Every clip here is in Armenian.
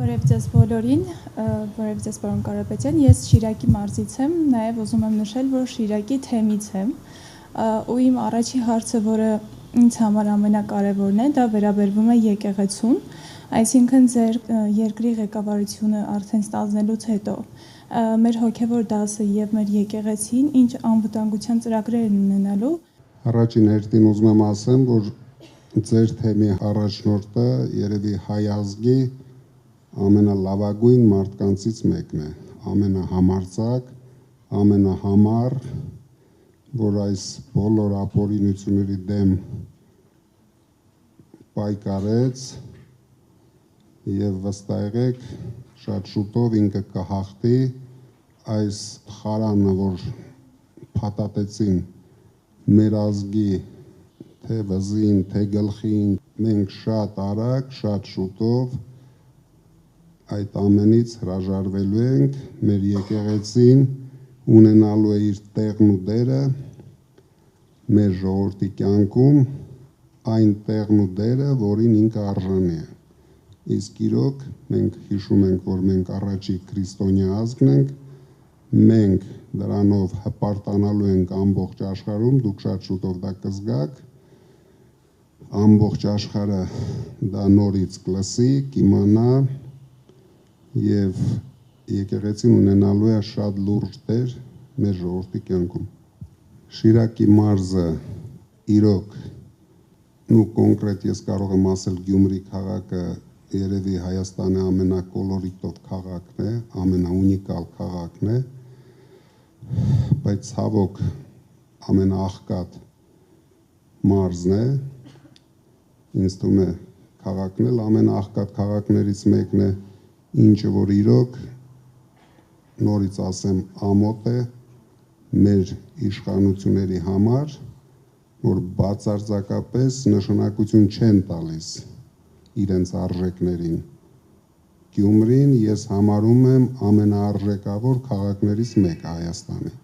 Բարև ձեզ բոլորին, բարև ձեզ պարոն Կարապետյան, ես Շիրակի մարզից եմ, նաև ուզում եմ նշել, որ Շիրակի թեմից եմ, ու իմ առաջի հարցը, որը ինձ համար ամենակարևորն է, դա վերաբերվում է եկեղեցուն, այսինքն ձեր երկրի ղեկավարությունը արդեն ստանձնելուց հետո, մեր հոգևոր դասը եւ մեր եկեղեցին ինչ անվտանգության ծրագրեր են ունենալու։ Առաջին հերթին ուզում եմ ասեմ, որ ձեր թեմի առաջնորդը երևի հայ ազգի ամենալավագույն մարդկանցից մեկն է, ամենահամարձակ, ամենահամառ, որ այս բոլոր ապօրինությունների դեմ պայքարեց եւ վստահ եղեք, շատ շուտով ինքը կհաղթի այս խարանը, որ փաթաթեցին մեր ազգի թե վզին, թե գլխին, մենք շատ արագ, շատ շուտով այդ ամենից հրաժարվելու ենք, մեր եկեղեցին ունենալու է իր տեղն ու դերը մեր ժողովրդի կյանքում, այն տեղն ու դերը, որին ինքը արժանի է։ Իսկ իրոք մենք հիշում ենք, որ մենք առաջի քրիստոնյա ազգն ենք, մենք դրանով հպարտանալու ենք ամբողջ աշխարհում, դուք շատ շուտով դա կզգաք, ամբողջ աշխարհը դա նորից կլսի, կիմանա եւ եկեղեցին ունենալու է շատ լուրջ դեր մեր ժողովրդի կյանքում։ Շիրակի մարզը իրոք ու կոնկրետ ես կարող եմ ասել Գյումրի քաղաքը երևի Հայաստանի ամենակոլորիտով քաղաքն է, ամենաունիկալ քաղաքն է, բայց ցավոք ամենաաղքատ մարզն է, ինձ թվում է քաղաքն էլ ամենաաղքատ քաղաքներից մեկն է, ինչը որ իրոք նորից ասեմ ամոթ է մեր իշխանությունների համար, որ բացարձակապես նշանակություն չեն տալիս իրենց արժեքներին։ Գյումրին ես համարում եմ ամենաարժեքավոր քաղաքներից մեկը Հայաստանի։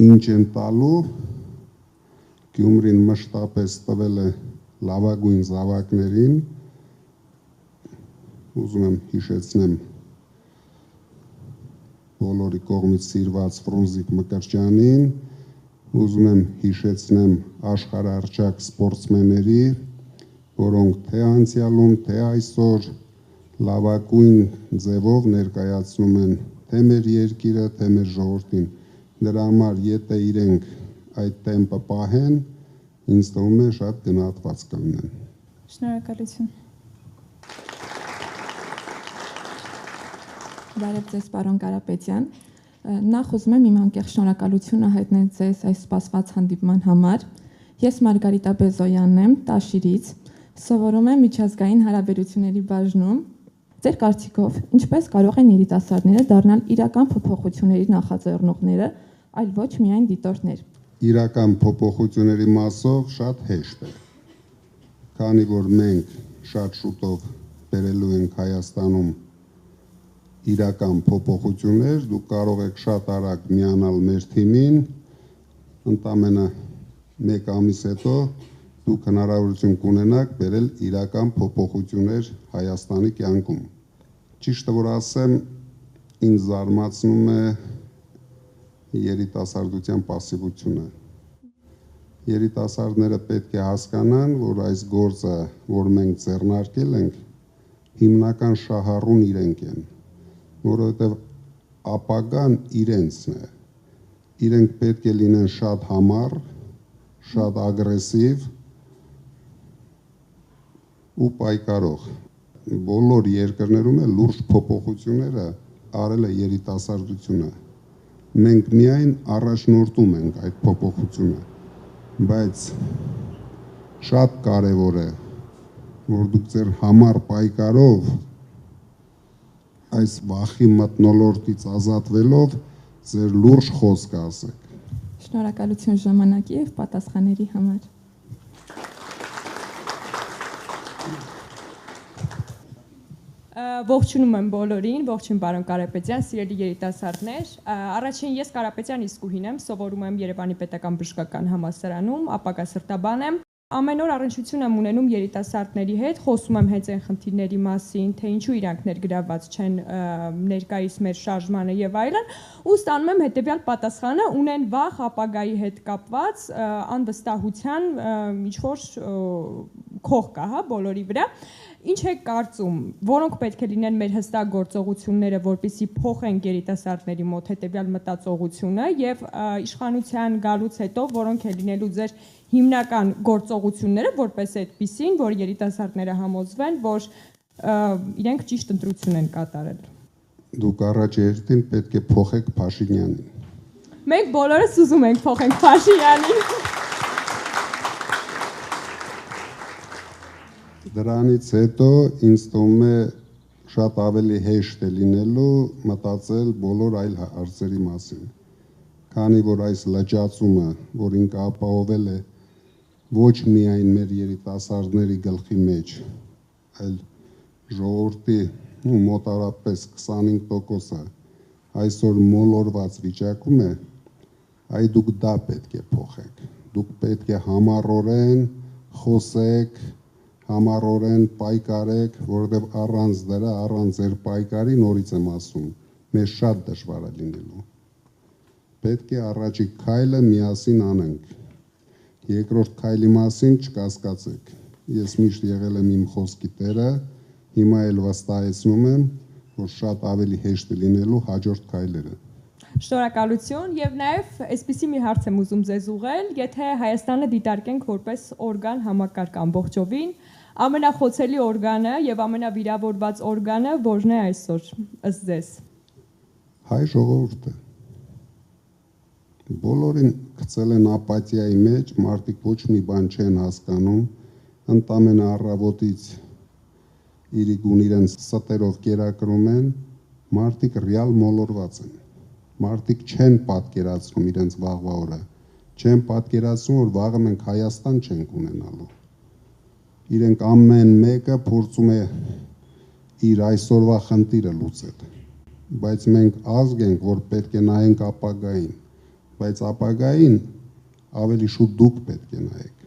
Ինչ են տալու, Գյումրին մշտապես տվել է լավագույն զավակներին, ուզում եմ հիշեցնեմ բոլորի կողմից սիրված Ֆրունզիկ Մկրտչյանին, ուզում եմ հիշեցնեմ աշխարհահռչակ սպորտսմենների, որոնք թե անցյալում, թե այսօր լավագույն ձևով ներկայացնում են թե մեր երկիրը, թե մեր ժողովրդին։ Դրա համար եթե իրենք այդ տեմպը պահեն, ինձ թվում է շատ գնահատված կլինեն։ Շնորհակալություն։ Բարև ձեզ պարոն Կարապետյան, նախ ուզում եմ իմ անկեղծ շնորհակալությունը հայտնել ձեզ այս սպասված հանդիպման համար։ Ես Մարգարիտա Բեզոյանն եմ, Տաշիրից, սովորում եմ միջազգային հարաբերությունների բաժնում։ Ձեր կարծիքով, ինչպես կարող են երիտասարդները դառնալ իրական փոփոխությունների նախաձեռնողները, այլ ոչ միայն դիտորդներ։ Իրական փոփոխությունների մասով շատ հեշտ է, քանի որ մենք շատ շուտով բերելու ենք Հայաստանում իրական փոփոխություններ, դուք կարող եք շատ արագ միանալ մեր թիմին, ընդամենը 1 ամիս հետո դուք հնարավորություն կունենաք բերել իրական փոփոխություններ Հայաստանի կյանքում։ Ճիշտը որ ասեմ, ինձ զարմացնում է երիտասարդության պասիվությունը։ Երիտասարդները պետք է հասկանան, որ այս գործը, որ մենք ձեռնարկել ենք, հիմնական շահառուն իրենք են, որովհետև ապագան իրենցն է, իրենք պետք է լինեն շատ համառ, շատ ագրեսիվ ու պայքարող։ Բոլոր երկրներում է լուրջ փոփոխությունները արել է երիտասարդությունը։ Մենք միայն առաջնորդում ենք այդ փոփոխությունը, բայց շատ կարևոր է, որ դուք ձեր համառ պայքարով այս վախի մթնոլորտից ազատվելով ձեր լուրջ խոսքը ասեք։ Շնորհակալություն ժամանակի եւ պատասխանների համար։ Ողջունում եմ բոլորին, ողջույն պարոն Կարապետյան, սիրելի երիտասարդներ։ Առաջին ես Կարապետյան Իսկուհին եմ, սովորում եմ Երևանի Պետական Բժշկական Համալսարանում, ապագա սրտաբան եմ։ Ամեն օր առնչություն եմ ունենում երիտասարդների հետ, խոսում եմ հենց այն խնդիրների մասին, թե ինչու իրանք ներգրավված չեն ներկայիս մեր շարժմանը եւ այլն, ու ստանում եմ հետեւյալ պատասխանը՝ ունեն վախ ապագայի հետ կապված անվստահության ինչ-որ քող կա, հա, բոլորի վրա։ Ինչ եք կարծում, որոնք պետք է լինեն մեր հստակ գործողությունները, որպեսզի փոխենք երիտասարդների մոտ հետեւյալ մտածողությունը եւ իշխանության գալուց հետո որոնք է լինելու ձեր հիմնական գործողությունները, որպես այդպիսին, որ երիտասարդները համոզվեն, որ իրենք ճիշտ ընտրություն են կատարել։ Դուք առաջ երթին պետք է փոխեք Փաշինյանին։ Մենք բոլորս ուզում ենք փոխենք Փաշինյանին։ Դրանից հետո ինձ թվում է շատ ավելի հեշտ է լինելու մտածել բոլոր այլ հարցերի մասին, քանի որ այս լճացումը, որ ինքը ապահովել է ոչ միայն մեր երիտասարդների գլխի մեջ, այլ ժողովրդի մոտարապես 25%-ը այսօր մոլորված վիճակում է, այ դուք դա պետք է փոխեք, դուք պետք է համառորեն խոսեք, համառորեն պայքարեք, որովհետև առանց դրա, առանց ձեր պայքարի, նորից եմ ասում, մեզ շատ դժվար է լինելու։ Պետք է առաջիկ քայլը միասին անենք։ Երկրորդ քայլի մասին չկասկածեք։ Ես միշտ եղել եմ իմ խոսքի տերը, հիմա էլ վստահեցնում եմ, որ շատ ավելի հեշտ է լինելու հաջորդ քայլերը։ Շնորհակալություն եւ նաեւ այսպիսի մի հարց եմ ուզում ձեզ ուղղել, եթե Հայաստանը դիտարկենք որպես օրգան համակարգ ամբողջովին, ամենախոցելի օրգանը եւ ամենավիրավորված օրգանը որն է այսօր ըստ ձեզ։ Հայ ժողովուրդը։ Բոլորին գցել են ապաթիայի մեջ, մարդիկ ոչ մի բան չեն հասկանում, ընդամենը առավոտից իրիկուն իրենց ստերով կերակրում են, մարդիկ ռեալ մոլորված են։ Մարդիկ չեն պատկերացնում իրենց վաղվա օրը, չեն պատկերացնում, որ վաղը մենք Հայաստան չենք ունենալու։ Իրենք ամեն մեկը փորձում է իր այսօրվա խնդիրը լուծել, բայց մենք ազգ ենք, որ պետք է նայենք ապագային, բայց ապագային ավելի շուտ դուք պետք է նայեք։